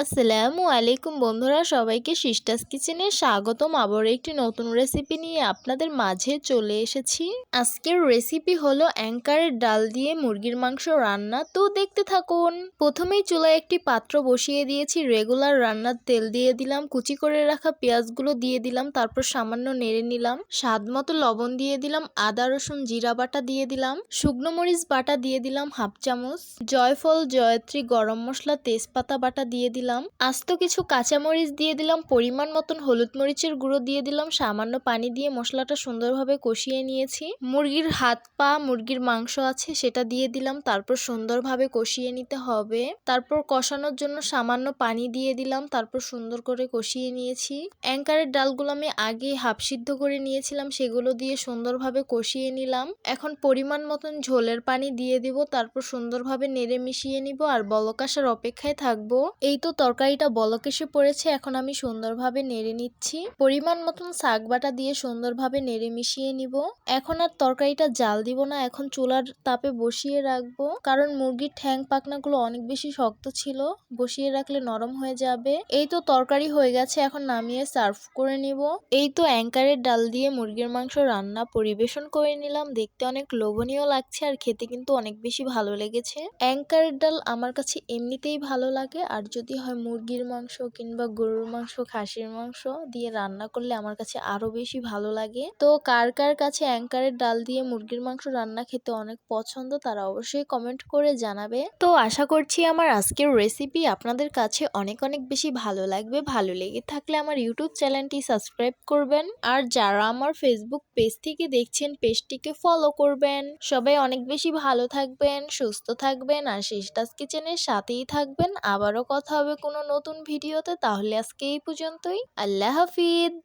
আসসালামু আলাইকুম বন্ধুরা, সবাইকে সিস্টার্স কিচেনে স্বাগতম। আবার একটি নতুন রেসিপি নিয়ে আপনাদের মাঝে চলে এসেছি। আজকের রেসিপি হলো অ্যাঙ্কারের ডাল দিয়ে মুরগির মাংস রান্না। তো দেখতে থাকুন। প্রথমেই চুলায় একটি পাত্র বসিয়ে দিয়েছি, রেগুলার রান্নার তেল দিয়ে দিলাম, কুচি করে রাখা পেঁয়াজগুলো দিয়ে দিলাম, তারপর সামান্য নেড়ে নিলাম, স্বাদ মতো লবণ দিয়ে দিলাম, আদা রসুন জিরা বাটা দিয়ে দিলাম, শুকনো মরিচ বাটা দিয়ে দিলাম হাফ চামচ, জয়ফল জয়ত্রী গরম মশলা তেজপাতা বাটা দিয়ে দিলাম, আস্ত কিছু কাঁচামরিচ দিয়ে দিলাম, পরিমাণ মতন হলুদ মরিচের গুঁড়ো দিয়ে দিলাম, সামান্য পানি দিয়ে মশলাটা সুন্দরভাবে কষিয়ে নিয়েছি। মুরগির হাত পা মুরগির মাংস আছে সেটা দিয়ে দিলাম, তারপর সুন্দরভাবে কষিয়ে নিতে হবে। তারপর কষানোর জন্য সামান্য পানি দিয়ে দিলাম, তারপর সুন্দর করে কষিয়ে নিয়েছি। অ্যাঙ্কারের ডালগুলো আমি আগে হাফ সিদ্ধ করে নিয়েছিলাম, সেগুলো দিয়ে সুন্দরভাবে কষিয়ে নিলাম। এখন পরিমাণ মতন ঝোলের পানি দিয়ে দিব, তারপর সুন্দরভাবে নেড়ে মিশিয়ে নিব আর বলক আসার অপেক্ষায় থাকবো। এই তো তরকারিটা বলক এসে পড়েছে, এখন আমি সুন্দরভাবে নেড়ে নিচ্ছি। পরিমাণ মতন শাক বাটা দিয়ে সুন্দরভাবে নেড়ে মিশিয়ে নিব। এখন আর তরকারিটা জাল দিব না, এখন চুলার তাপে বসিয়ে রাখবো, কারণ মুরগির ঠ্যাং পাখনাগুলো অনেক বেশি শক্ত ছিল, বসিয়ে রাখলে নরম হয়ে যাবে। এই তো তরকারি হয়ে গেছে, এখন নামিয়ে সার্ভ করে নিব। এই তো অ্যাঙ্কারের ডাল দিয়ে মুরগির মাংস রান্না পরিবেশন করে নিলাম। দেখতে অনেক লোভনীয় লাগছে আর খেতে কিন্তু অনেক বেশি ভালো লেগেছে। অ্যাঙ্কারের ডাল আমার কাছে এমনিতেই ভালো লাগে, আর যদি হয় মুরগির মাংস কিংবা গরুর মাংস খাসির মাংস দিয়ে রান্না করলে আমার কাছে আরো বেশি ভালো লাগে। তো কার কার কাছে অ্যাঙ্কারের ডাল দিয়ে মুরগির মাংস রান্না খেতে অনেক পছন্দ, তারা অবশ্যই কমেন্ট করে জানাবে। তো আশা করছি আমার আজকের রেসিপি আপনাদের কাছে অনেক অনেক বেশি ভালো লাগবে। ভালো লেগে থাকলে আমার ইউটিউব চ্যানেলটি সাবস্ক্রাইব করবেন, আর যারা আমার ফেসবুক পেজ থেকে দেখছেন পেজটিকে ফলো করবেন। সবাই অনেক বেশি ভালো থাকবেন, সুস্থ থাকবেন আর সিস্টার্স কিচেনের সাথেই থাকবেন। আবারও কথা হবে কোনো নতুন ভিডিওতে, তাহলে আজকে এই পর্যন্তই। আল্লাহ হাফিজ।